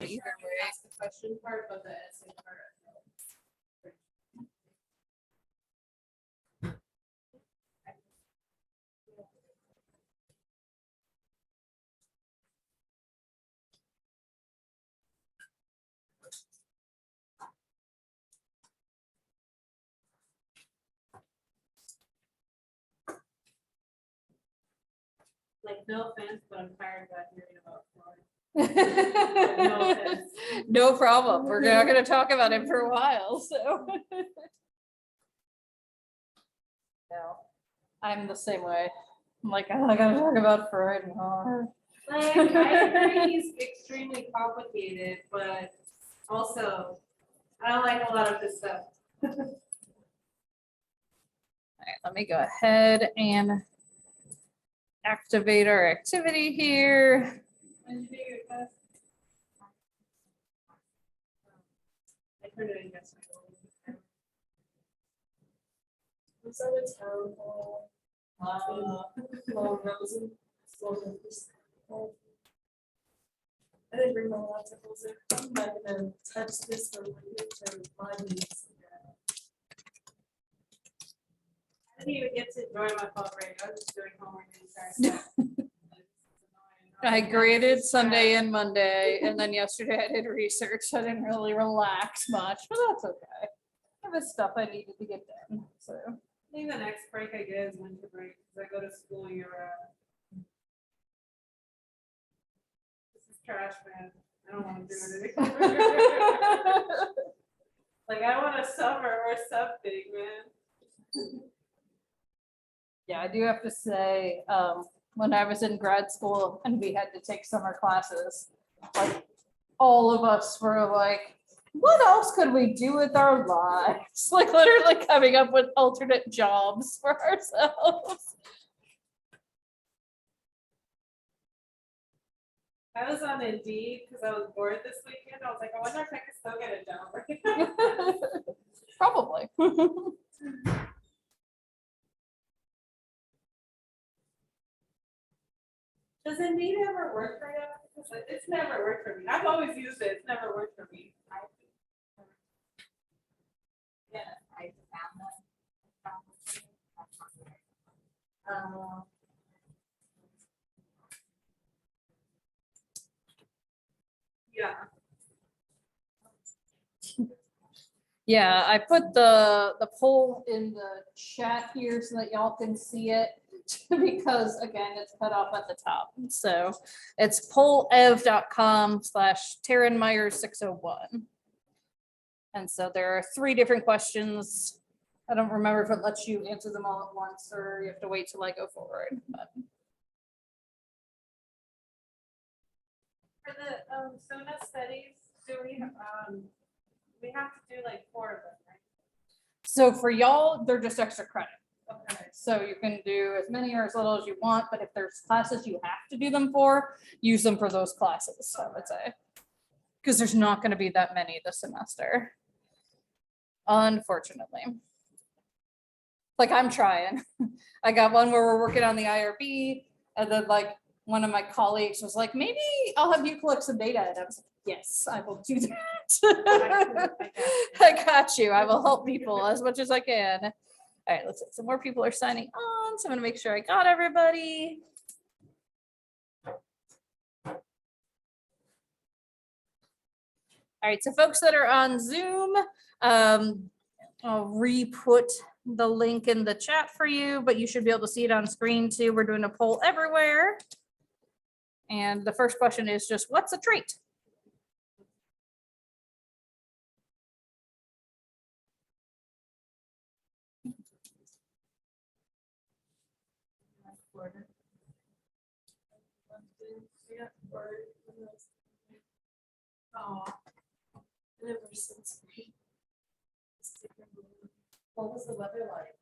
either way. Ask the question part, but the essay part. Like, no offense, but I'm tired about hearing about Florida. No offense. No problem. We're not gonna talk about it for a while, so. No, I'm the same way. I'm like, oh, I gotta talk about Freud more. Like, I agree he's extremely complicated, but also, I don't like a lot of his stuff. All right, let me go ahead and activate our activity here. When did you do your test? I turned it in yesterday. Was that a town hall? Long Rosen. I didn't bring my laptop, was it? I'm not gonna touch this for to 5 minutes. I didn't even get to enjoy my phone break. I was just doing homework the entire time. I graded Sunday and Monday, and then yesterday I did research. I didn't really relax much, but that's okay. I have stuff I needed to get done, so. I think the next break I get is winter break, because I go to school year round. This is trash, man. I don't want to do it anymore. Like, I want a summer or something, man. Yeah, I do have to say, when I was in grad school and we had to take summer classes, like, all of us were like, what else could we do with our lives? Like, literally coming up with alternate jobs for ourselves. I was on Indeed because I was bored this weekend. I was like, I wonder if I could still get a job. Probably. Does Indeed ever work for you? Because it's never worked for me. I've always used it. It's never worked for me. Yeah. I found Yeah. Yeah, I put the poll in the chat here so that y'all can see it. Because again, it's cut off at the top. So it's pollev.com/TaranMeyer601. And so there are 3 different questions. I don't remember if it lets you answer them all at once or you have to wait till I go forward. But For the SONA studies, do we have to do like 4 of them, right? so for y'all, they're just extra credit. Okay. So you can do as many or as little as you want, but if there's classes you have to do them for, use them for those classes, I would say. Because there's not going to be that many this semester. Unfortunately. Like, I'm trying. I got one where we're working on the IRB, and then like one of my colleagues was like, maybe I'll have you collect some data. And I was like, yes, I will do that. I got you. I will help people as much as I can. All right, let's see. Some more people are signing on, so I'm gonna make sure I got everybody. All right, so folks that are on Zoom, I'll re-put the link in the chat for you, but you should be able to see it on screen too. We're doing a poll everywhere. And the first question is just, what's a trait? Oh, Ever since we. what was the weather like?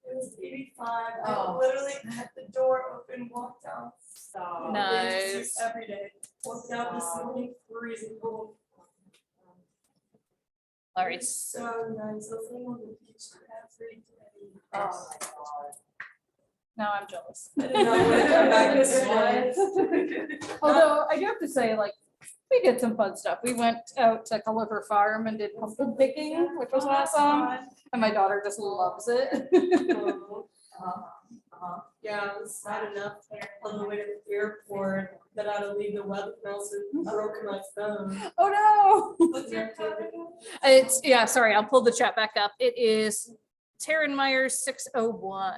It was 85. I Oh. literally had the door open, walked out. Stop. Nice. Every day. Walked out this morning, freezing cold. All right, It's so nice. I was laying on the beach every day. Oh my God. now I'm jealous. I did not want to come back this morning. Although I do have to say, like, we did some fun stuff. We went out to Culliver Farm and did pumpkin picking, which was Oh, that's awesome. fun. And my daughter just loves it. Yeah, I was sad enough on the way to the airport that I had to leave the weather girls and broke my phone. Oh no. What's your time again? It's, yeah, sorry, I'll pull the chat back up. It is Taryn Myers 601.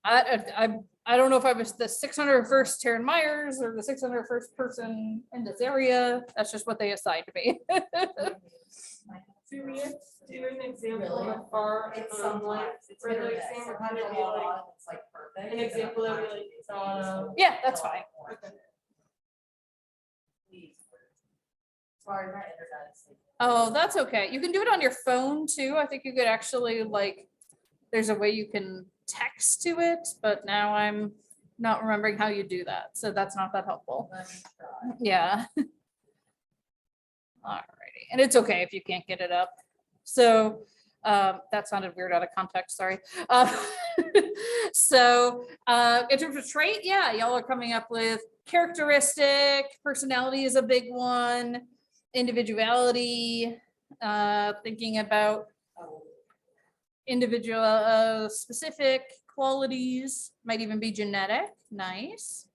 I don't know if I was the 601st Taryn Myers or the 601st person in this area. That's just what they assigned me. Do we have to do an example of our, It's like, sometimes, it's for hit or like, miss. saying we're Sometimes gonna a be lot like, on, it's like perfect. an and then example that we, sometimes like, it's thought of. Yeah, that's fine. Okay. Please. Sorry, my internet is. Oh, that's okay. You can do it on your phone too. I think you could actually like, there's a way you can text to it, but now I'm not remembering how you do that. So that's not that helpful. Let me try. Yeah. Alrighty, and it's okay if you can't get it up. So that sounded weird out of context, sorry. So in terms of trait, yeah, y'all are coming up with characteristic, personality is a big one, individuality, thinking about individual specific qualities, might even be genetic, nice.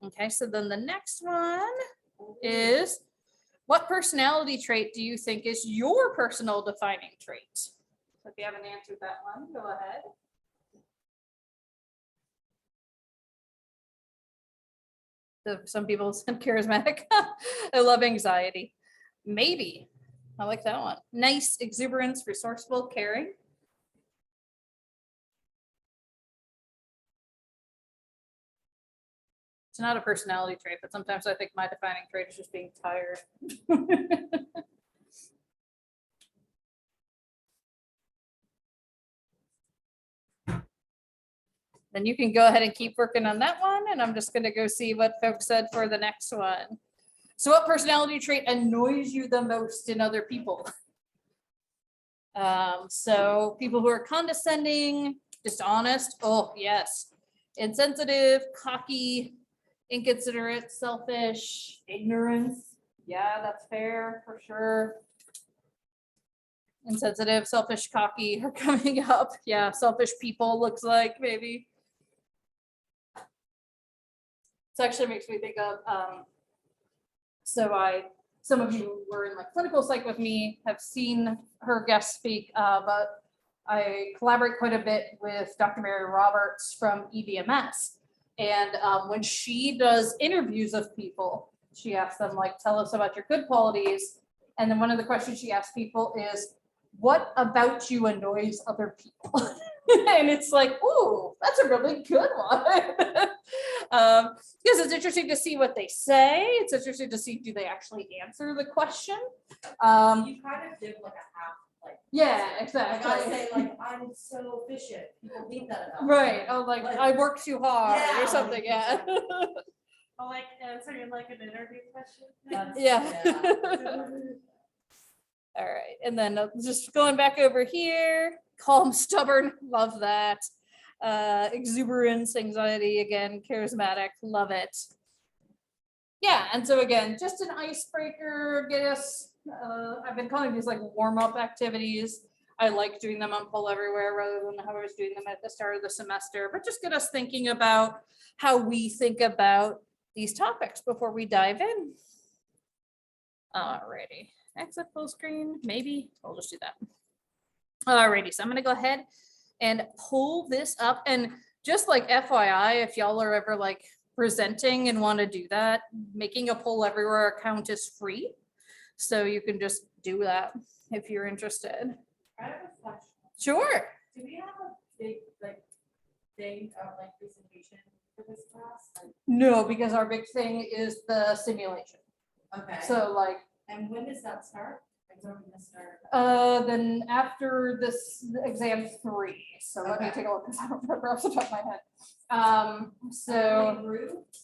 Okay, so then the next one is, what personality trait do you think is your personal defining trait? So if you haven't answered that one, go ahead. So some people said charismatic. I love anxiety. Maybe. I like that one. Nice, exuberance, resourceful, caring. It's not a personality trait, but sometimes I think my defining trait is just being tired. Then you can go ahead and keep working on that one, and I'm just gonna go see what folks said for the next one. So what personality trait annoys you the most in other people? So people who are condescending, dishonest, oh yes. Insensitive, cocky, inconsiderate, selfish, ignorance. Yeah, that's fair for sure. Insensitive, selfish, cocky are coming up. Yeah, selfish people looks like maybe. This actually makes me think of, some of you who were in like clinical psych with me have seen her guest speak, but I collaborate quite a bit with Dr. Mary Roberts from EVMS. And when she does interviews of people, she asks them like, tell us about your good qualities. And then one of the questions she asks people is, what about you annoys other people? And it's like, ooh, that's a really good one. Because it's interesting to see what they say. It's interesting to see, do they actually answer the question? You kind of give like a half, like. Yeah, Like exactly. I say, like, I'm so efficient, people think that about me. Right, oh, like, I work too hard Yeah, or something, yeah. Oh, like answering like an interview question? That's- Yeah. All right, and then just going back over here, calm, stubborn, love that. Exuberance, anxiety, again, charismatic, love it. Yeah, and so again, just an icebreaker, get us, I've been calling these like warm-up activities. I like doing them on Pull Everywhere rather than how I was doing them at the start of the semester, but just get us thinking about how we think about these topics before we dive in. Alrighty, exit full screen, maybe, I'll just do that. Alrighty, so I'm gonna go ahead and pull this up, and just like FYI, if y'all are ever like presenting and want to do that, making a Pull Everywhere account is free. So you can just do that if you're interested. I have a question. Sure. Do we have a big, like, thing of like presentation for this class? Like, No, because our big thing is the simulation. okay. So like, And when does that start? Like, when are we gonna start? then after this exam 3, so let me Okay. take a look, because I don't remember off the top of my head. So. How many groups?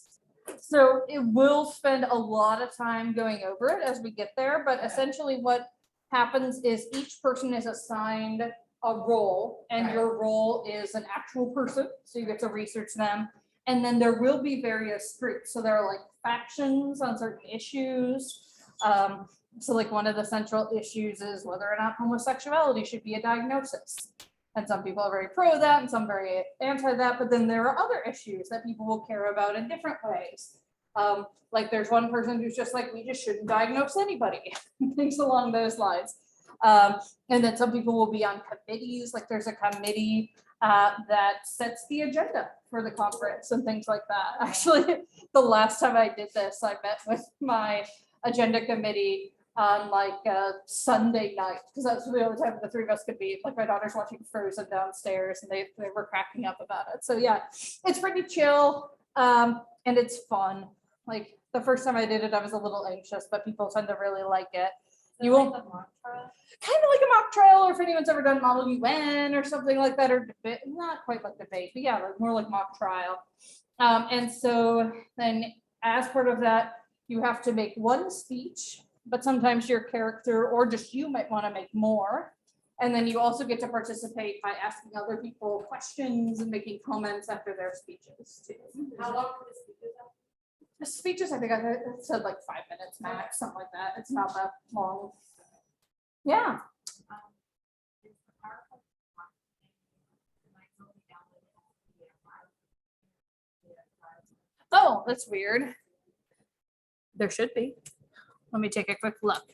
So it will spend a lot of time going over it as we get there, but Okay. essentially what happens is each person is assigned a role, and Right. your role is an actual person, so you get to research them. And then there will be various groups. So there are like factions on certain issues. So like one of the central issues is whether or not homosexuality should be a diagnosis. And some people are very pro that and some very anti that, but then there are other issues that people will care about in different ways. Like there's one person who's just like, we just shouldn't diagnose anybody, things along those lines. And then some people will be on committees, like there's a committee that sets the agenda for the conference and things like that. Actually, the last time I did this, I met with my agenda committee on like a Sunday night, because that's the only time the three of us could be. Like my daughter's watching Frozen downstairs and they were cracking up about it. So yeah, it's pretty chill and it's fun. Like the first time I did it, I was a little anxious, but people tend to really like it. You won't kind of like a mock trial, or if anyone's ever done Model UN or something like that, or debate, not quite like debate, but yeah, like more like mock trial. And so then as part of that, you have to make one speech, but sometimes your character or just you might want to make more. And then you also get to participate by asking other people questions and making comments after their speeches too. How long for the speakers? The speeches, I think I said like 5 minutes max, something like that. It's not that long. Yeah. Oh, that's weird. There should be. Let me take a quick look.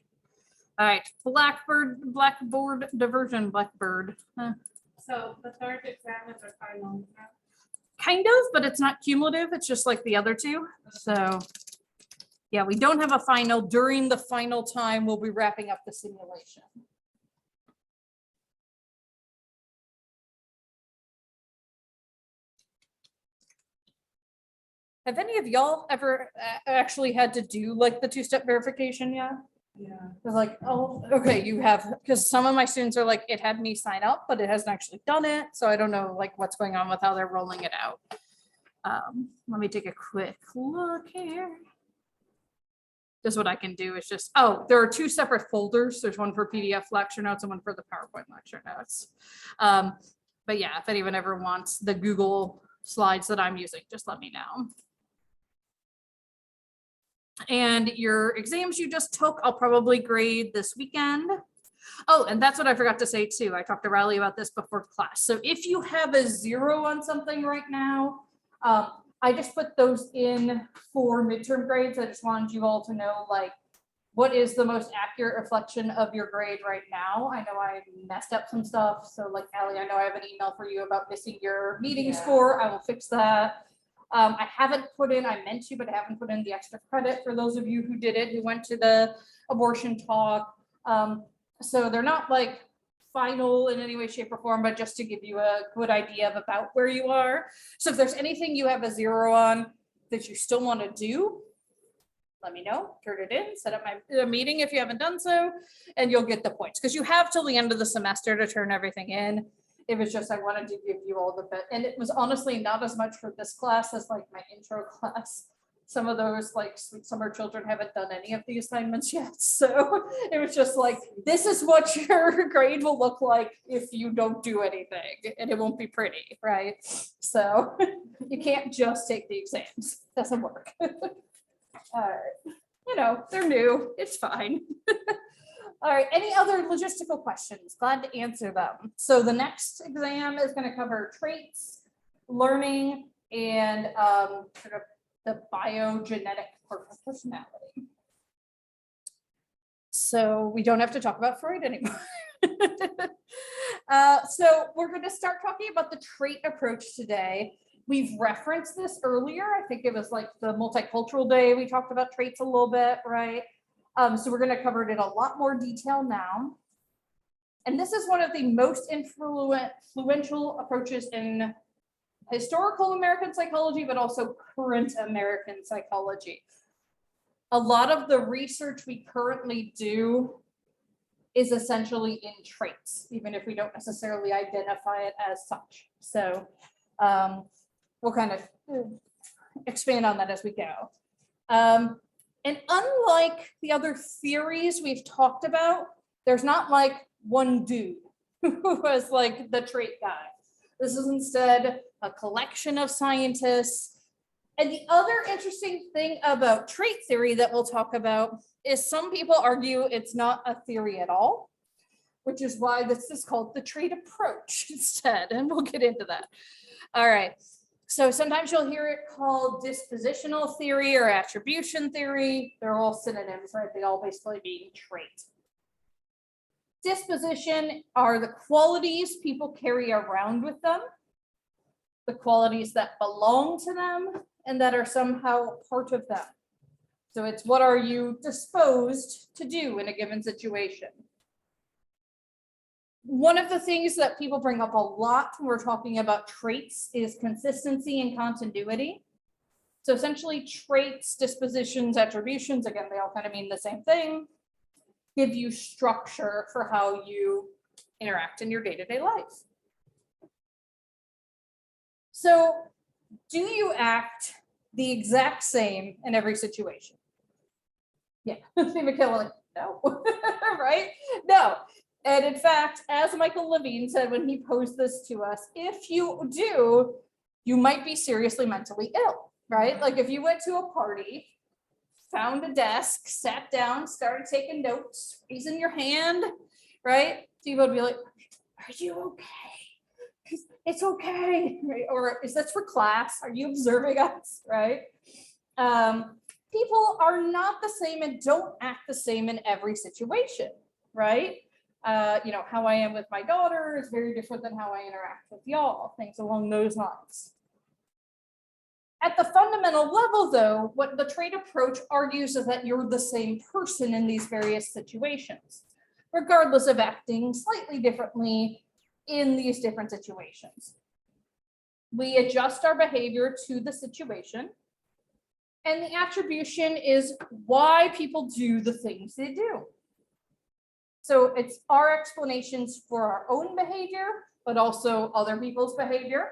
All right, Blackboard diversion, Blackbird. So the third exam is our final exam. Kind of, but it's not cumulative. It's just like the other two. So yeah, we don't have a final. During the final time, we'll be wrapping up the simulation. Have any of y'all ever actually had to do like the two-step verification yet? Yeah. It's like, oh, okay, you have, because some of my students are like, it had me sign up, but it hasn't actually done it. So I don't know like what's going on with how they're rolling it out. Let me take a quick look here. Just what I can do is just, oh, there are two separate folders. There's one for PDF lecture notes and one for the PowerPoint lecture notes. But yeah, if anyone ever wants the Google slides that I'm using, just let me know. And your exams you just took, I'll probably grade this weekend. Oh, and that's what I forgot to say too. I talked to Riley about this before class. So if you have a 0 on something right now, I just put those in for midterm grades. I just wanted you all to know like what is the most accurate reflection of your grade right now. I know I messed up some stuff. So like Allie, I know I have an email for you about missing your meeting score. I will fix that. I haven't put in, I meant to, but I haven't put in the extra credit for those of you who did it, who went to the abortion talk. So they're not like final in any way, shape or form, but just to give you a good idea of about where you are. So if there's anything you have a 0 on that you still want to do, let me know, turn it in, set up my meeting if you haven't done so, and you'll get the points because you have till the end of the semester to turn everything in. It was just, I wanted to give you all the bit, and it was honestly not as much for this class as like my intro class. Some of those like sweet summer children haven't done any of the assignments yet. So it was just like, this is what your grade will look like if you don't do anything, and it won't be pretty, right? So you can't just take the exams, doesn't work. All right, you know, they're new, it's fine. All right, any other logistical questions? Glad to answer them. So the next exam is going to cover traits, learning, and sort of the biogenetic part of personality. So we don't have to talk about Freud anymore. So we're going to start talking about the trait approach today. We've referenced this earlier. I think it was like the multicultural day. We talked about traits a little bit, right? So we're going to cover it in a lot more detail now. And this is one of the most influential approaches in historical American psychology, but also current American psychology. A lot of the research we currently do is essentially in traits, even if we don't necessarily identify it as such. So we'll kind of expand on that as we go. And unlike the other theories we've talked about, there's not like one dude who was like the trait guy. This is instead a collection of scientists And the other interesting thing about trait theory that we'll talk about is some people argue it's not a theory at all, which is why this is called the trait approach instead, and we'll get into that. All right, so sometimes you'll hear it called dispositional theory or attribution theory. They're all synonyms, right? They all basically mean trait. Disposition are the qualities people carry around with them, the qualities that belong to them, and that are somehow part of them. So it's what are you disposed to do in a given situation. One of the things that people bring up a lot when we're talking about traits is consistency and continuity. So essentially traits, dispositions, attributions, again, they all kind of mean the same thing, give you structure for how you interact in your day-to-day life. So do you act the exact same in every situation? Yeah, see McKenna like, no, right? No. And in fact, as Michael Levine said when he posed this to us, if you do, you might be seriously mentally ill, right? Like if you went to a party, found a desk, sat down, started taking notes, raising your hand, right? People would be like, are you okay? It's okay, right? Or is this for class? Are you observing us, right? People are not the same and don't act the same in every situation, right? How I am with my daughter is very different than how I interact with y'all, things along those lines. At the fundamental level, though, what the trait approach argues is that you're the same person in these various situations, regardless of acting slightly differently in these different situations. We adjust our behavior to the situation, and the attribution is why people do the things they do. So it's our explanations for our own behavior, but also other people's behavior.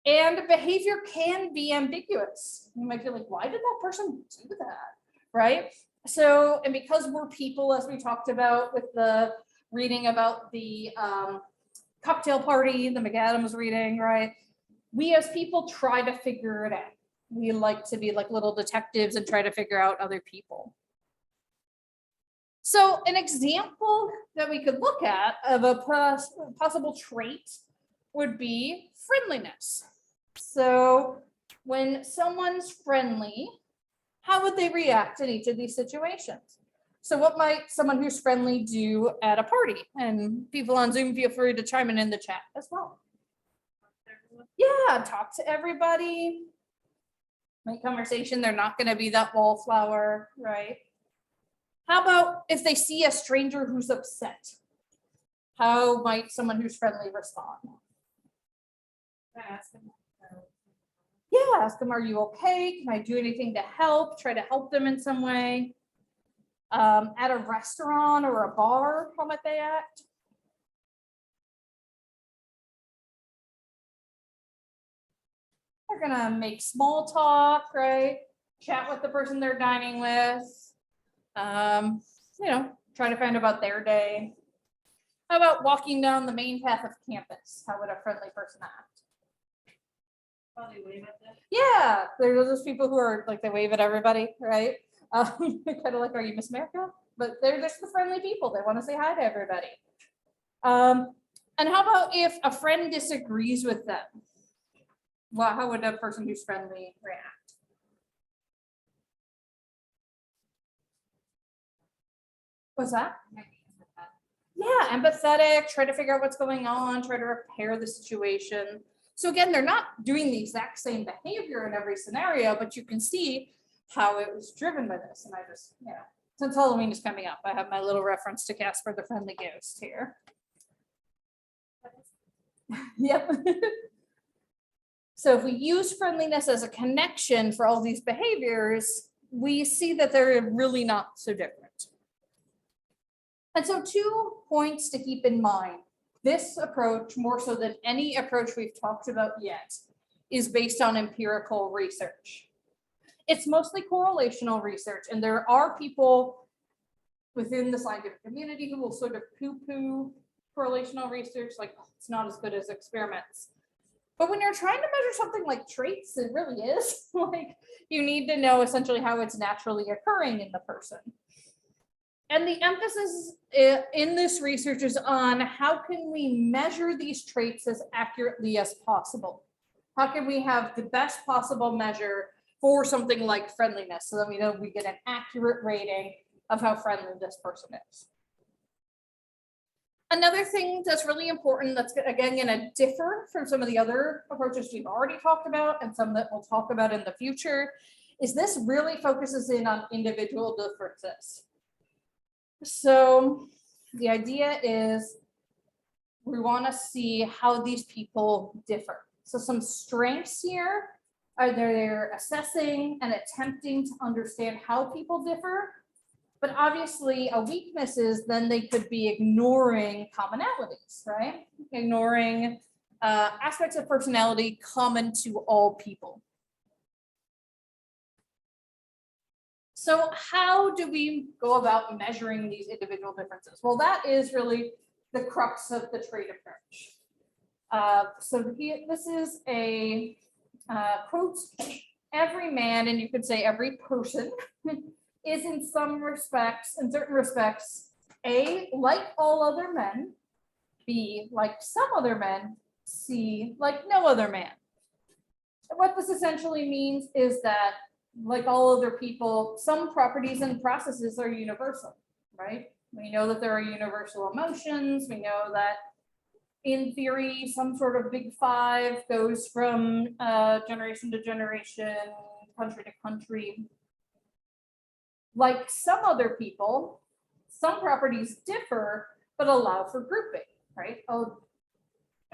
And behavior can be ambiguous. You might feel like, why did that person do that, right? So, and because we're people, as we talked about with the reading about the cocktail party, the McAdams reading, right? We as people try to figure it out. We like to be like little detectives and try to figure out other people. So an example that we could look at of a possible trait would be friendliness. So when someone's friendly, how would they react in each of these situations? So what might someone who's friendly do at a party? And people on Zoom, feel free to chime in the chat as well. Yeah, talk to everybody. Make conversation. They're not going to be that wallflower, right? How about if they see a stranger who's upset? How might someone who's friendly respond? Ask them. Yeah, ask them, are you okay? Can I do anything to help? Try to help them in some way. At a restaurant or a bar, how might they act? They're gonna make small talk, right? Chat with the person they're dining with. Try to find out about their day. How about walking down the main path of campus? How would a friendly person act? Probably wave at them. Yeah, there's those people who are like, they wave at everybody, right? Kind of like, are you Miss America? But they're just the friendly people. They want to say hi to everybody. And how about if a friend disagrees with them? Well, how would a person who's friendly react? What's that? Yeah, empathetic, try to figure out what's going on, try to repair the situation. So again, they're not doing the exact same behavior in every scenario, but you can see how it was driven by this. And I just, since Halloween is coming up, I have my little reference to Casper the Friendly Ghost here. Yep. So if we use friendliness as a connection for all these behaviors, we see that they're really not so different. And so 2 points to keep in mind. This approach, more so than any approach we've talked about yet, is based on empirical research. It's mostly correlational research, and there are people within the scientific community who will sort of poo-poo correlational research, like, oh, it's not as good as experiments. But when you're trying to measure something like traits, it really is like you need to know essentially how it's naturally occurring in the person. And the emphasis in this research is on how can we measure these traits as accurately as possible? How can we have the best possible measure for something like friendliness so that we know we get an accurate rating of how friendly this person is? Another thing that's really important that's again going to differ from some of the other approaches we've already talked about and some that we'll talk about in the future is this really focuses in on individual differences. So the idea is we want to see how these people differ. So some strengths here are they're assessing and attempting to understand how people differ. But obviously a weakness is then they could be ignoring commonalities, right? Ignoring aspects of personality common to all people. So how do we go about measuring these individual differences? Well, that is really the crux of the trait approach. This is a quote, every man, and you could say every person, is in some respects, in certain respects, A, like all other men, B, like some other men, C, like no other man. And what this essentially means is that like all other people, some properties and processes are universal, right? We know that there are universal emotions. We know that in theory, some sort of big five goes from generation to generation, country to country. Like some other people, some properties differ, but allow for grouping, right? Oh,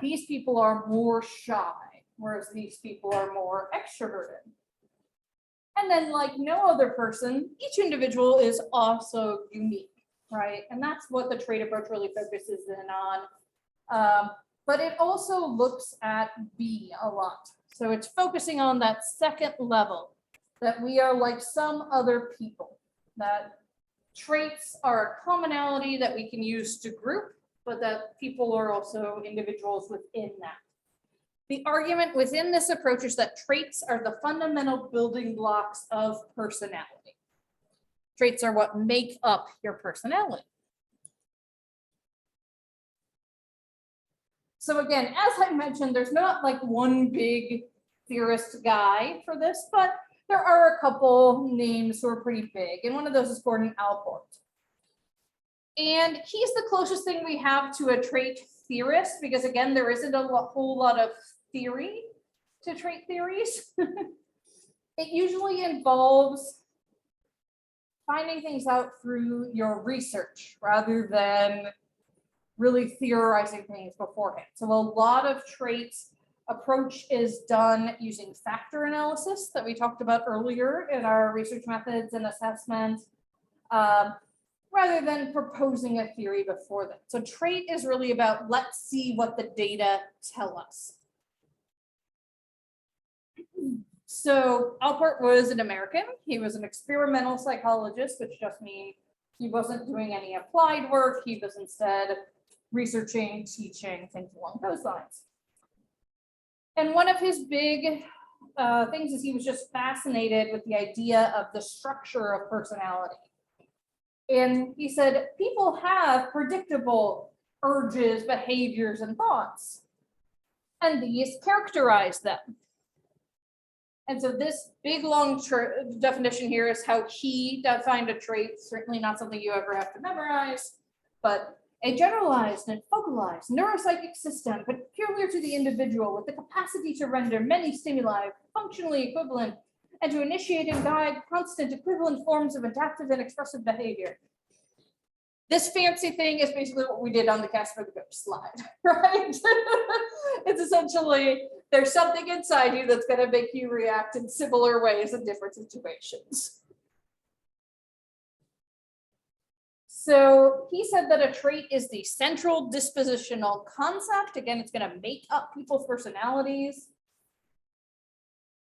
these people are more shy, whereas these people are more extroverted. And then like no other person, each individual is also unique, right? And that's what the trait approach really focuses in on. But it also looks at B a lot. So it's focusing on that second level, that we are like some other people, that traits are a commonality that we can use to group, but that people are also individuals within that. The argument within this approach is that traits are the fundamental building blocks of personality. Traits are what make up your personality. So again, as I mentioned, there's not like one big theorist guy for this, but there are a couple names who are pretty big, and one of those is Gordon Allport. And he's the closest thing we have to a trait theorist, because again, there isn't a whole lot of theory to trait theories. It usually involves finding things out through your research rather than really theorizing things beforehand. So a lot of traits approach is done using factor analysis that we talked about earlier in our research methods and assessment, rather than proposing a theory before that. So trait is really about, let's see what the data tell us. So Allport was an American. He was an experimental psychologist, which just means he wasn't doing any applied work. He was instead researching, teaching, things along those lines. And one of his big things is he was just fascinated with the idea of the structure of personality. And he said, people have predictable urges, behaviors, and thoughts, and these characterize them. And so this big long definition here is how he defined a trait, certainly not something you ever have to memorize, but a generalized and focalized neuropsychic system peculiar to the individual with the capacity to render many stimuli functionally equivalent and to initiate and guide constant equivalent forms of adaptive and expressive behavior. This fancy thing is basically what we did on the Casper the Ghost slide, right? It's essentially, there's something inside you that's going to make you react in similar ways in different situations. So he said that a trait is the central dispositional concept. Again, it's going to make up people's personalities.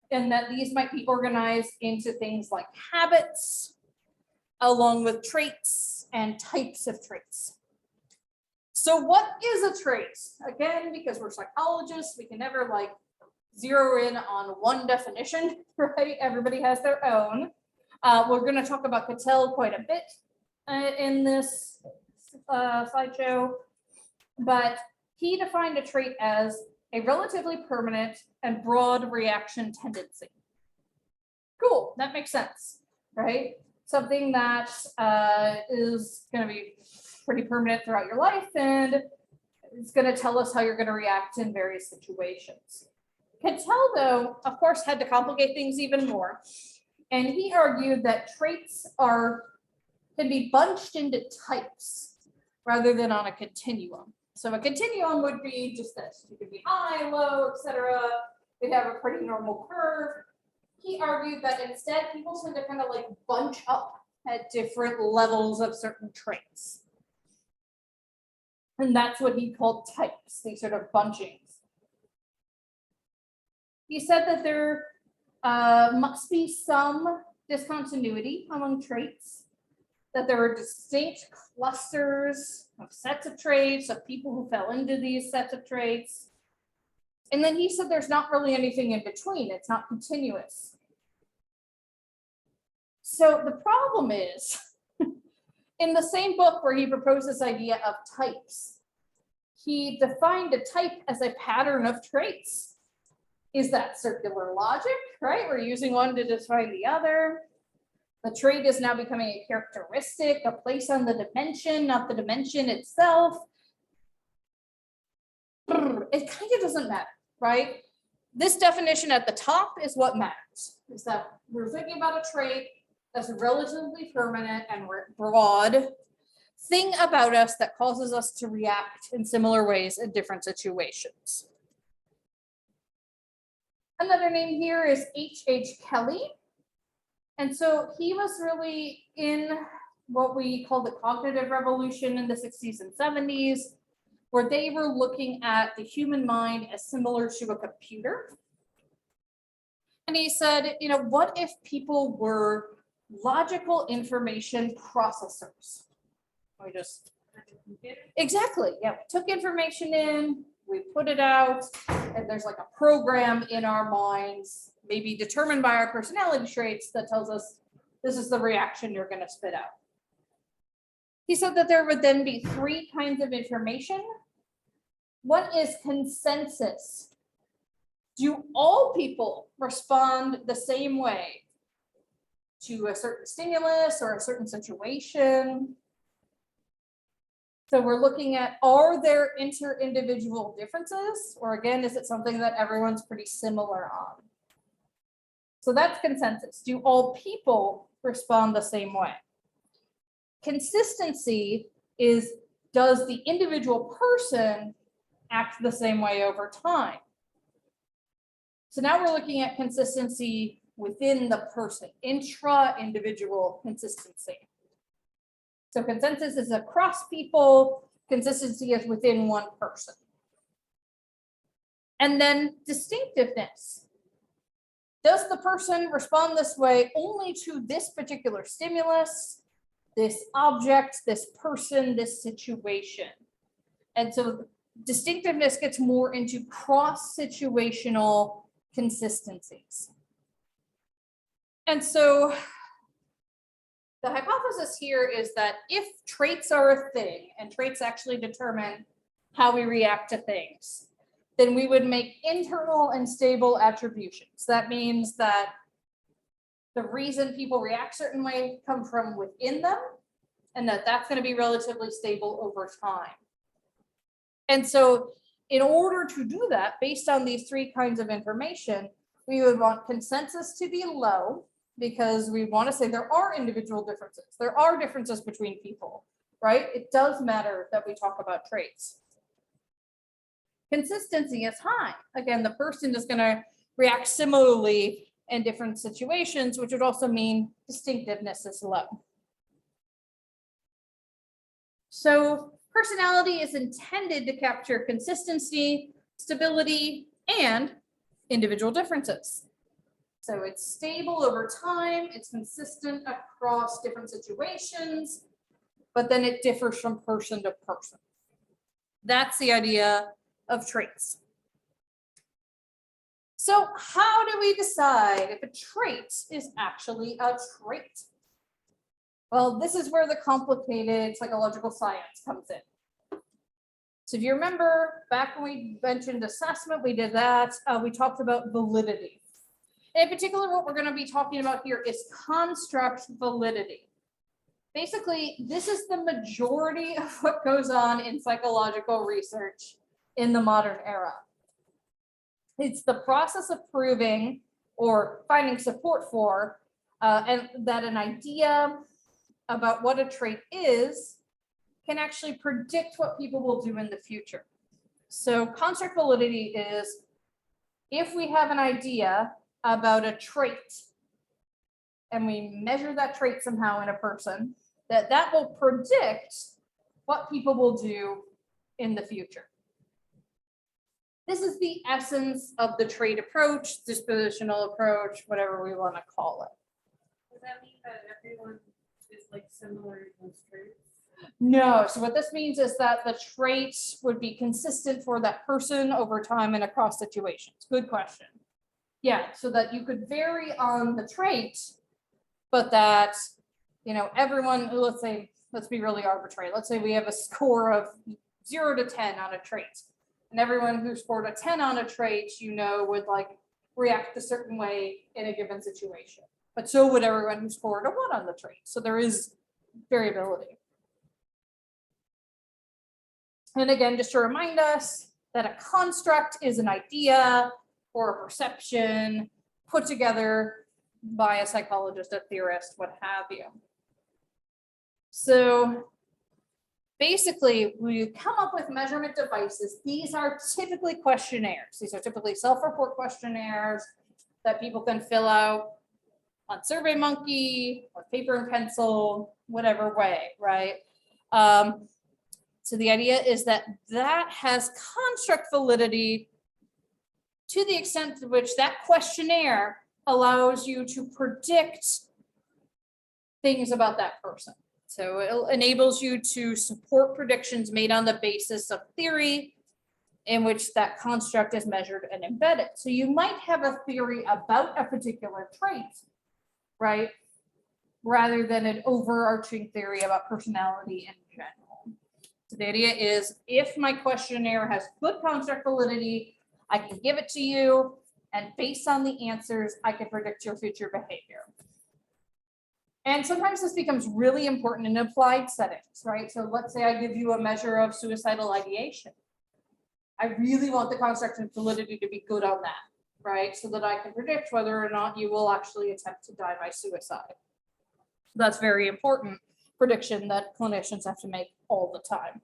And that these might be organized into things like habits, along with traits and types of traits. So what is a trait? Again, because we're psychologists, we can never like zero in on one definition, right? Everybody has their own. We're going to talk about Cattell quite a bit in this slideshow, but he defined a trait as a relatively permanent and broad reaction tendency. Cool, that makes sense, right? Something that is going to be pretty permanent throughout your life, and it's going to tell us how you're going to react in various situations. Cattell, though, of course, had to complicate things even more, and he argued that traits can be bunched into types rather than on a continuum. So a continuum would be just this. You could be high, low, etc. We'd have a pretty normal curve. He argued that instead people tend to kind of like bunch up at different levels of certain traits. And that's what he called types, these sort of bunchings. He said that there must be some discontinuity among traits, that there are distinct clusters of sets of traits, of people who fell into these sets of traits. And then he said there's not really anything in between, it's not continuous. So the problem is, in the same book where he proposed this idea of types, he defined a type as a pattern of traits. Is that circular logic, right? We're using one to define the other. The trait is now becoming a characteristic, a place on the dimension, not the dimension itself. It kind of doesn't matter, right? This definition at the top is what matters, is that we're thinking about a trait that's a relatively permanent and broad thing about us that causes us to react in similar ways in different situations. Another name here is H.H. Kelly. And so he was really in what we call the cognitive revolution in the 60s and 70s, where they were looking at the human mind as similar to a computer. And he said, you know, what if people were logical information processors? We just, exactly, yeah, we took information in, we put it out, and there's like a program in our minds, maybe determined by our personality traits, that tells us this is the reaction you're going to spit out. He said that there would then be three kinds of information. One is consensus. Do all people respond the same way to a certain stimulus or a certain situation? So we're looking at, are there inter-individual differences? Or again, is it something that everyone's pretty similar on? So that's consensus. Do all people respond the same way? Consistency is, does the individual person act the same way over time? So now we're looking at consistency within the person, intra-individual consistency. So consensus is across people, consistency is within one person. And then distinctiveness. Does the person respond this way only to this particular stimulus, this object, this person, this situation? And so distinctiveness gets more into cross-situational consistencies. And so the hypothesis here is that if traits are a thing and traits actually determine how we react to things, then we would make internal and stable attributions. That means that the reason people react certain way come from within them, and that's going to be relatively stable over time. And so in order to do that, based on these three kinds of information, we would want consensus to be low, because we want to say there are individual differences. There are differences between people, right? It does matter that we talk about traits. Consistency is high. Again, the person is going to react similarly in different situations, which would also mean distinctiveness is low. So personality is intended to capture consistency, stability, and individual differences. So it's stable over time, it's consistent across different situations, but then it differs from person to person. That's the idea of traits. So how do we decide if a trait is actually a trait? Well, this is where the complicated psychological science comes in. So if you remember back when we mentioned assessment, we did that. We talked about validity. In particular, what we're going to be talking about here is construct validity. Basically, this is the majority of what goes on in psychological research in the modern era. It's the process of proving or finding support for and that an idea about what a trait is can actually predict what people will do in the future. So construct validity is if we have an idea about a trait and we measure that trait somehow in a person, that will predict what people will do in the future. This is the essence of the trait approach, dispositional approach, whatever we want to call it. Does that mean that everyone is like similar in those traits? No, so what this means is that the trait would be consistent for that person over time and across situations. Good question. Yeah, so that you could vary on the trait, but that, you know, everyone, let's be really arbitrary. Let's say we have a score of 0 to 10 on a trait. And everyone who scored a 10 on a trait, you know, would like react a certain way in a given situation. But so would everyone who scored a 1 on the trait. So there is variability. And again, just to remind us that a construct is an idea or a perception put together by a psychologist, a theorist, what have you. So basically, we come up with measurement devices. These are typically questionnaires. These are typically self-report questionnaires that people can fill out on SurveyMonkey, or paper and pencil, whatever way, right? So the idea is that has construct validity to the extent to which that questionnaire allows you to predict things about that person. So it enables you to support predictions made on the basis of theory in which that construct is measured and embedded. So you might have a theory about a particular trait, right? Rather than an overarching theory about personality in general. So the idea is if my questionnaire has good construct validity, I can give it to you, and based on the answers, I can predict your future behavior. And sometimes this becomes really important in applied settings, right? So let's say I give you a measure of suicidal ideation. I really want the construct and validity to be good on that, right? So that I can predict whether or not you will actually attempt to die by suicide. That's very important prediction that clinicians have to make all the time.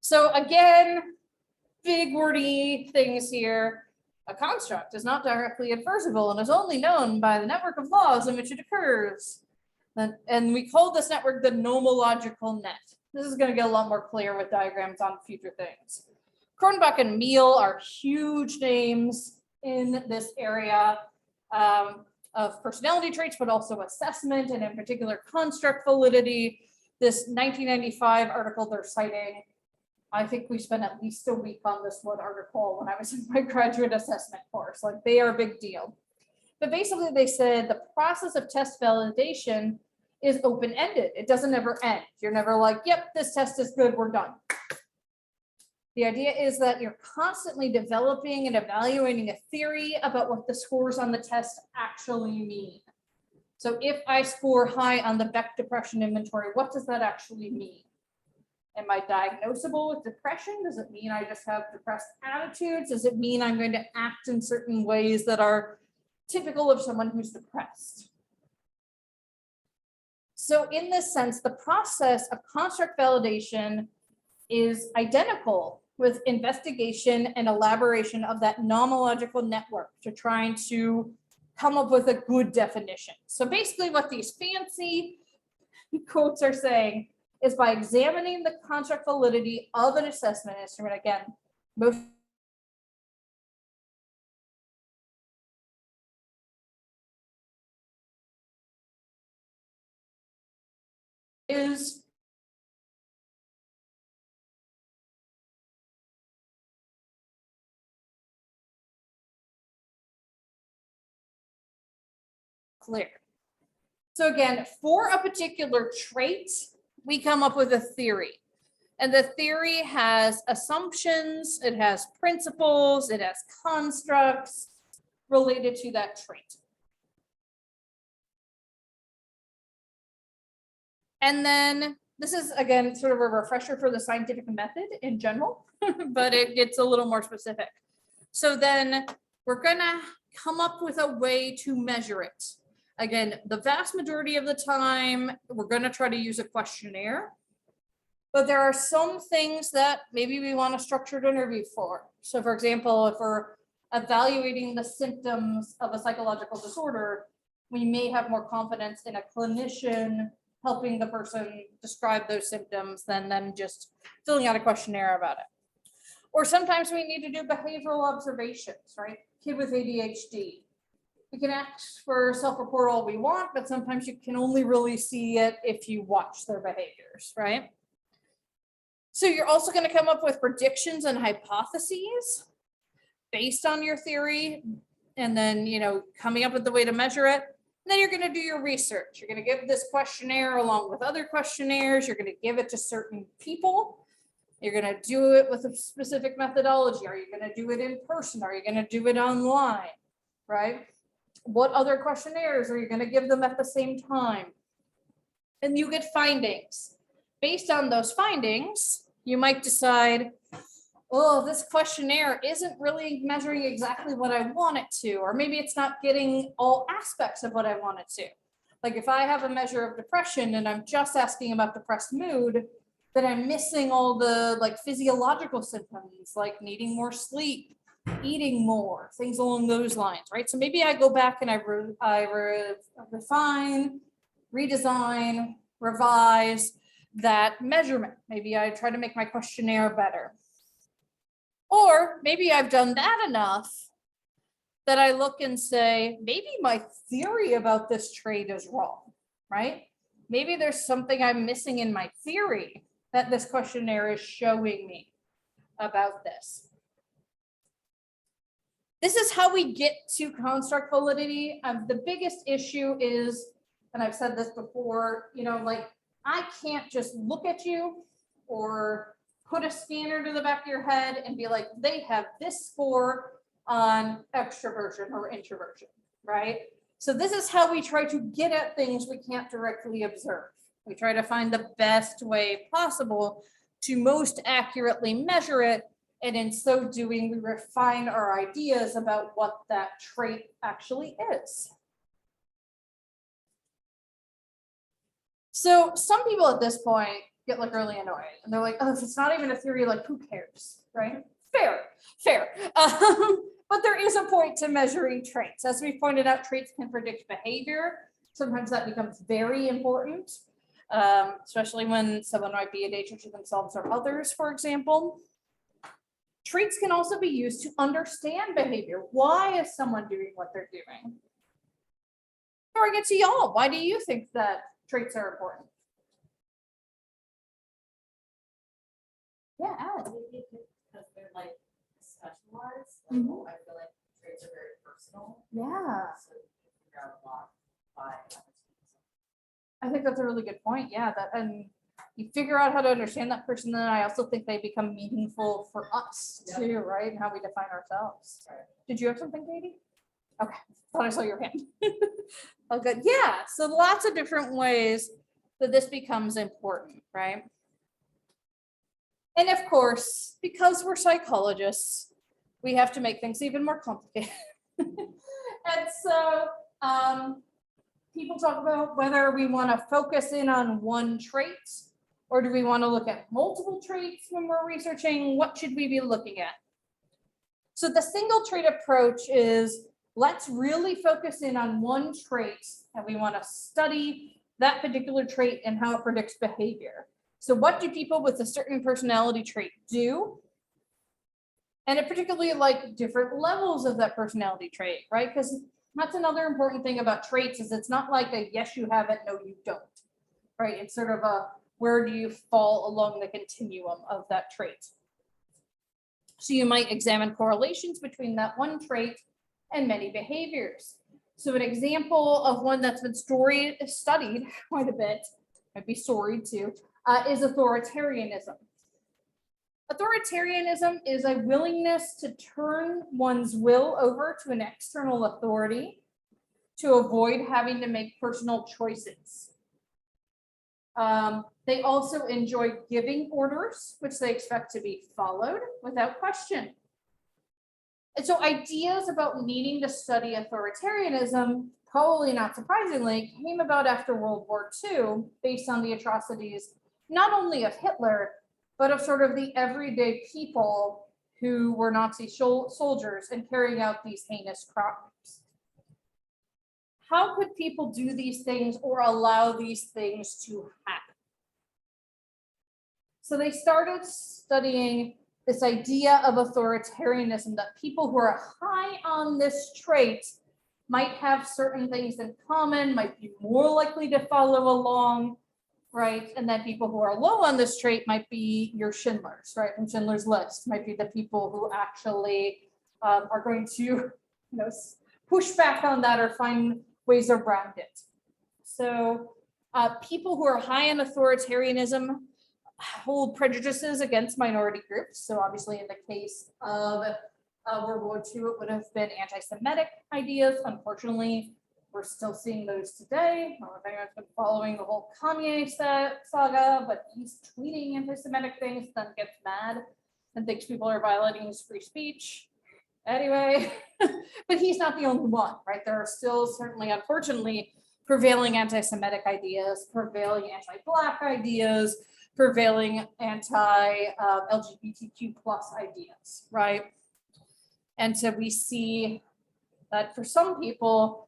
So again, big wordy things here. A construct is not directly inversible and is only known by the network of laws in which it occurs. And we call this network the nomological net. This is going to get a lot more clear with diagrams on future things. Cronbach and Meehl are huge names in this area of personality traits, but also assessment, and in particular construct validity. This 1995 article they're citing, I think we spent at least a week on this one article when I was in my graduate assessment course. Like, they are a big deal. But basically they said the process of test validation is open-ended. It doesn't ever end. You're never like, yep, this test is good, we're done. The idea is that you're constantly developing and evaluating a theory about what the scores on the test actually mean. So if I score high on the Beck Depression Inventory, what does that actually mean? Am I diagnosable with depression? Does it mean I just have depressed attitudes? Does it mean I'm going to act in certain ways that are typical of someone who's depressed? So in this sense, the process of construct validation is identical with investigation and elaboration of that nomological network to trying to come up with a good definition. So basically what these fancy quotes are saying is by examining the construct validity of an assessment instrument, again, most is clear. So again, for a particular trait, we come up with a theory. And the theory has assumptions, it has principles, it has constructs related to that trait. And then this is, again, sort of a refresher for the scientific method in general, but it gets a little more specific. So then we're gonna come up with a way to measure it. Again, the vast majority of the time, we're gonna try to use a questionnaire. But there are some things that maybe we want a structured interview for. So for example, if we're evaluating the symptoms of a psychological disorder, we may have more confidence in a clinician helping the person describe those symptoms than them just filling out a questionnaire about it. Or sometimes we need to do behavioral observations, right? Kid with ADHD. We can ask for self-report all we want, but sometimes you can only really see it if you watch their behaviors, right? So you're also going to come up with predictions and hypotheses based on your theory, and then, coming up with the way to measure it. And then you're going to do your research. You're going to give this questionnaire along with other questionnaires. You're going to give it to certain people. You're going to do it with a specific methodology. Are you going to do it in person? Are you going to do it online, right? What other questionnaires are you going to give them at the same time? And you get findings. Based on those findings, you might decide, oh, this questionnaire isn't really measuring exactly what I want it to, or maybe it's not getting all aspects of what I want it to. Like if I have a measure of depression and I'm just asking about depressed mood, then I'm missing all the physiological symptoms, like needing more sleep, eating more, things along those lines, right? So maybe I go back and I refine, redesign, revise that measurement. Maybe I try to make my questionnaire better. Or maybe I've done that enough that I look and say, maybe my theory about this trait is wrong, right? Maybe there's something I'm missing in my theory that this questionnaire is showing me about this. This is how we get to construct validity. The biggest issue is, and I've said this before, I can't just look at you or put a scanner to the back of your head and be like, they have this score on extroversion or introversion, right? So this is how we try to get at things we can't directly observe. We try to find the best way possible to most accurately measure it. And in so doing, we refine our ideas about what that trait actually is. So some people at this point get really annoyed and they're like, oh, if it's not even a theory, who cares, right? Fair. But there is a point to measuring traits. As we pointed out, traits can predict behavior. Sometimes that becomes very important, especially when someone might be a danger to themselves or others, for example. Traits can also be used to understand behavior. Why is someone doing what they're doing? Or I get to y'all. Why do you think that traits are important? Yeah, Alex. Maybe because they're specialized. Mhm. I feel like traits are very personal. Yeah, So you can figure out a lot by I think that's a really good point. Yeah, and you figure out how to understand that person, then I also think they become meaningful for us Yep. too, right? And how we define ourselves. Right. Did you have something, Katie? Okay, thought I saw your hand. Oh, good. Yeah, so lots of different ways that this becomes important, right? And of course, because we're psychologists, we have to make things even more complicated. And so people talk about whether we want to focus in on one trait, or do we want to look at multiple traits when we're researching? What should we be looking at? So the single trait approach is, let's really focus in on one trait, and we want to study that particular trait and how it predicts behavior. So what do people with a certain personality trait do? And it particularly different levels of that personality trait, right? Because that's another important thing about traits is it's not like a yes, you have it, no, you don't, right? It's sort of a where do you fall along the continuum of that trait. So you might examine correlations between that one trait and many behaviors. So an example of one that's been studied quite a bit, might be storied too, is authoritarianism. Authoritarianism is a willingness to turn one's will over to an external authority to avoid having to make personal choices. They also enjoy giving orders, which they expect to be followed without question. And so ideas about needing to study authoritarianism, probably not surprisingly, came about after World War II based on the atrocities, not only of Hitler, but of sort of the everyday people who were Nazi soldiers and carrying out these heinous crimes. How could people do these things or allow these things to happen? So they started studying this idea of authoritarianism, that people who are high on this trait might have certain things in common, might be more likely to follow along, right? And then people who are low on this trait might be your Schindlers, right? From Schindler's List, might be the people who actually are going to, push back on that or find ways around it. So people who are high in authoritarianism hold prejudices against minority groups. So obviously in the case of World War II, it would have been anti-Semitic ideas. Unfortunately, we're still seeing those today. I don't know if anyone's been following the whole Kanye saga, but he's tweeting anti-Semitic things, then gets mad and thinks people are violating his free speech. Anyway, but he's not the only one, right? There are still certainly, unfortunately, prevailing anti-Semitic ideas, prevailing anti-Black ideas, prevailing anti-LGBTQ plus ideas, right? And so we see that for some people,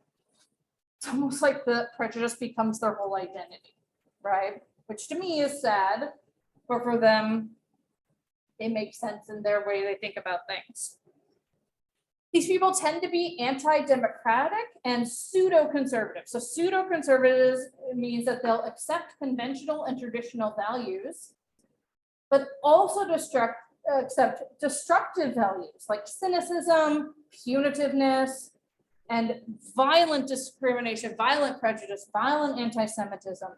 it's almost like the prejudice becomes their whole identity, right? Which to me is sad, but for them, it makes sense in their way they think about things. These people tend to be anti-democratic and pseudo-conservative. So pseudo-conservatives means that they'll accept conventional and traditional values, but also accept destructive values like cynicism, punitiveness, and violent discrimination, violent prejudice, violent anti-Semitism.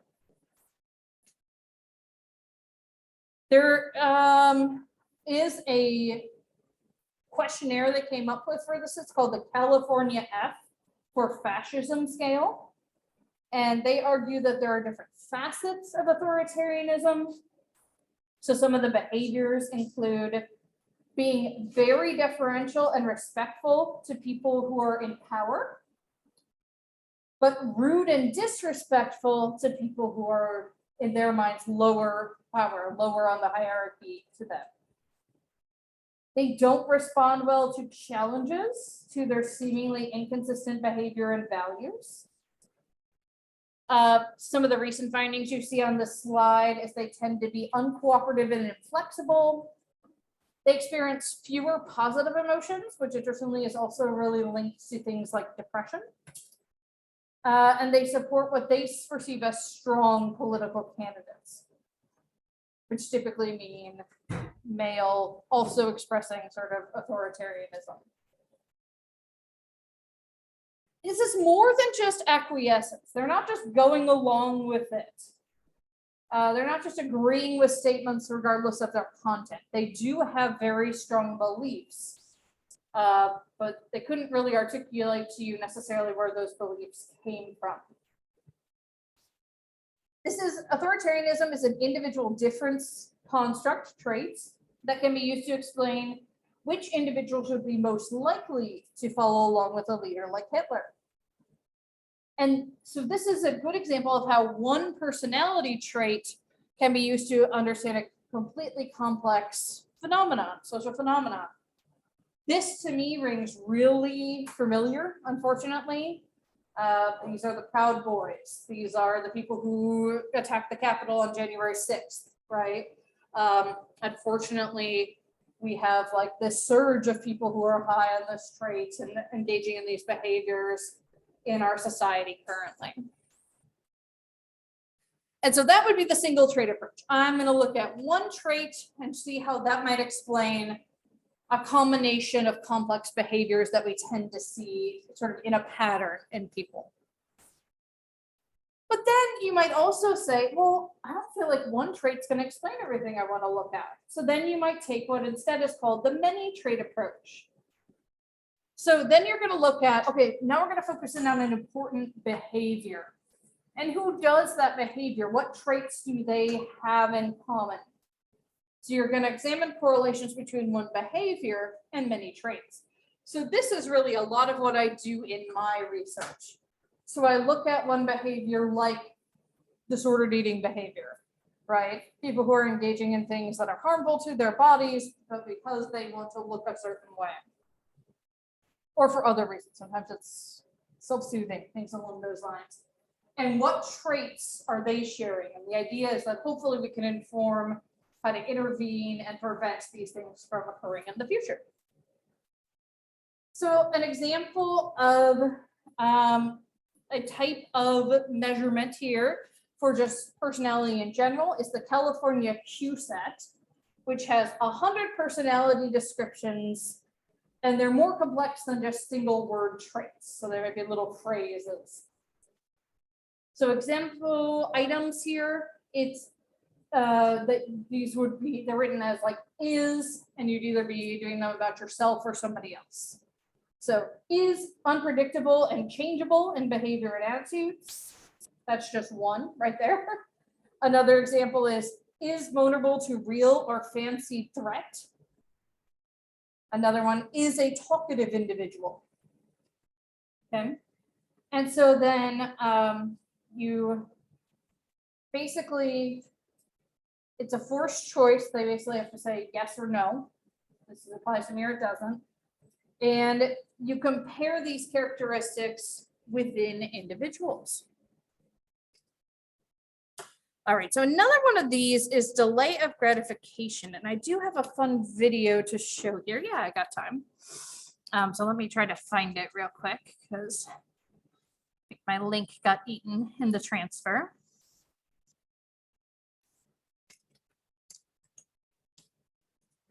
There is a questionnaire that came up with for this. It's called the California F for Fascism scale. And they argue that there are different facets of authoritarianism. So some of the behaviors include being very deferential and respectful to people who are in power, but rude and disrespectful to people who are, in their minds, lower power, lower on the hierarchy to them. They don't respond well to challenges to their seemingly inconsistent behavior and values. Some of the recent findings you see on the slide is they tend to be uncooperative and inflexible. They experience fewer positive emotions, which interestingly is also really linked to things like depression. And they support what they perceive as strong political candidates, which typically mean male, also expressing sort of authoritarianism. This is more than just acquiescence. They're not just going along with it. They're not just agreeing with statements regardless of their content. They do have very strong beliefs, but they couldn't really articulate to you necessarily where those beliefs came from. Authoritarianism is an individual difference construct traits that can be used to explain which individuals would be most likely to follow along with a leader like Hitler. And so this is a good example of how one personality trait can be used to understand a completely complex phenomenon, social phenomenon. This to me rings really familiar, unfortunately. These are the Proud Boys. These are the people who attacked the Capitol on January 6th, right? Unfortunately, we have like this surge of people who are high on this trait and engaging in these behaviors in our society currently. And so that would be the single trait approach. I'm going to look at one trait and see how that might explain a combination of complex behaviors that we tend to see sort of in a pattern in people. But then you might also say, well, I don't feel like one trait's going to explain everything I want to look at. So then you might take what instead is called the many trait approach. So then you're going to look at, okay, now we're going to focus in on an important behavior. And who does that behavior? What traits do they have in common? So you're going to examine correlations between one behavior and many traits. So this is really a lot of what I do in my research. So I look at one behavior like disordered eating behavior, right? People who are engaging in things that are harmful to their bodies, but because they want to look a certain way. Or for other reasons. Sometimes it's self-soothing, things along those lines. And what traits are they sharing? And the idea is that hopefully we can inform how to intervene and prevent these things from occurring in the future. So an example of a type of measurement here for just personality in general is the California QSET, which has 100 personality descriptions, and they're more complex than just single word traits. So there might be little phrases. So example items here, it's that these would be, they're written as like is, and you'd either be doing them about yourself or somebody else. So is unpredictable and changeable in behavior and attitudes. That's just one right there. Another example is vulnerable to real or fancied threat. Another one is a talkative individual. Okay. And so then you basically, it's a forced choice. They basically have to say yes or no. This applies to me or it doesn't. And you compare these characteristics within individuals. All right, so another one of these is delay of gratification. And I do have a fun video to show here. Yeah, I got time. So let me try to find it real quick because I think my link got eaten in the transfer.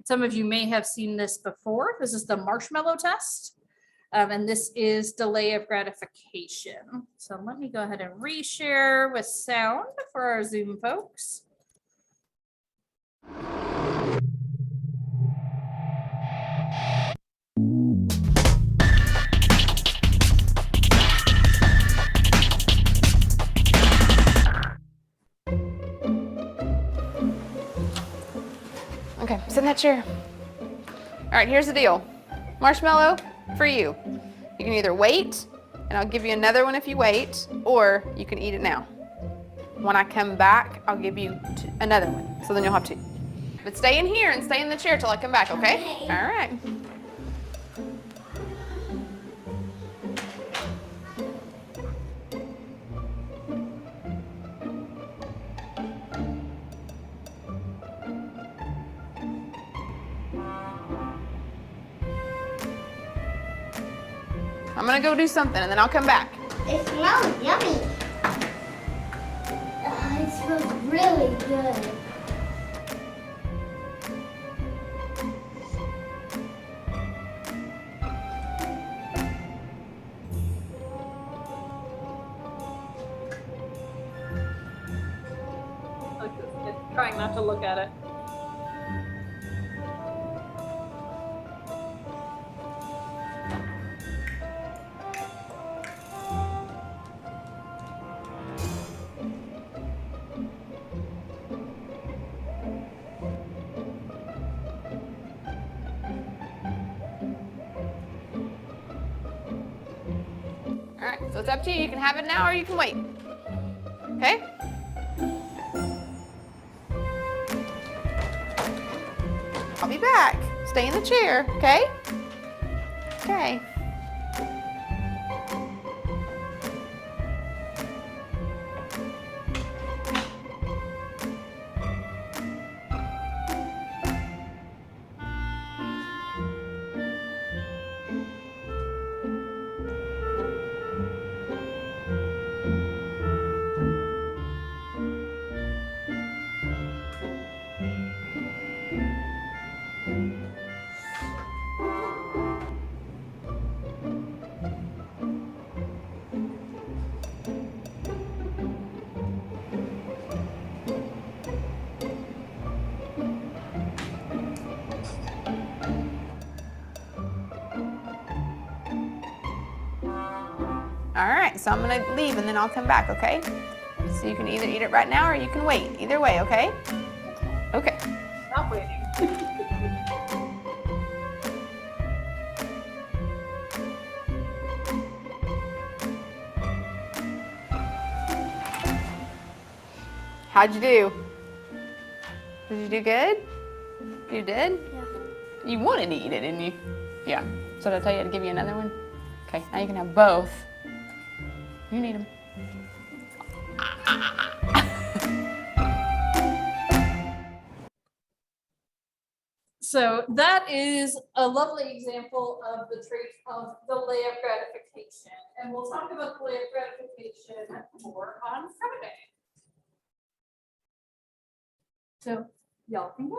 Some of you may have seen this before. This is the marshmallow test. And this is delay of gratification. So let me go ahead and reshare with sound for our Zoom folks. Okay, sit in that chair. All right, here's the deal. Marshmallow for you. You can either wait, and I'll give you another one if you wait, or you can eat it now. When I come back, I'll give you another one, so then you'll have two. But stay in here and stay in the chair till I come back, okay? All right. I'm gonna go do something and then I'll come back. It smells yummy. It smells really good. Trying not to look at it. All right, so it's up to you. You can have it now or you can wait. Okay? I'll be back. Stay in the chair, okay? Okay. All right, so I'm gonna leave and then I'll come back, okay? So you can either eat it right now or you can wait. Either way, okay? Okay. Not waiting. How'd you do? Did you do good? You did? Yeah. You wanted to eat it, didn't you? Yeah. So did I tell you to give you another one? Okay, now you can have both. You need them. So that is a lovely example of the trait of delay of gratification. And we'll talk about delay of gratification more on Friday. So y'all can go.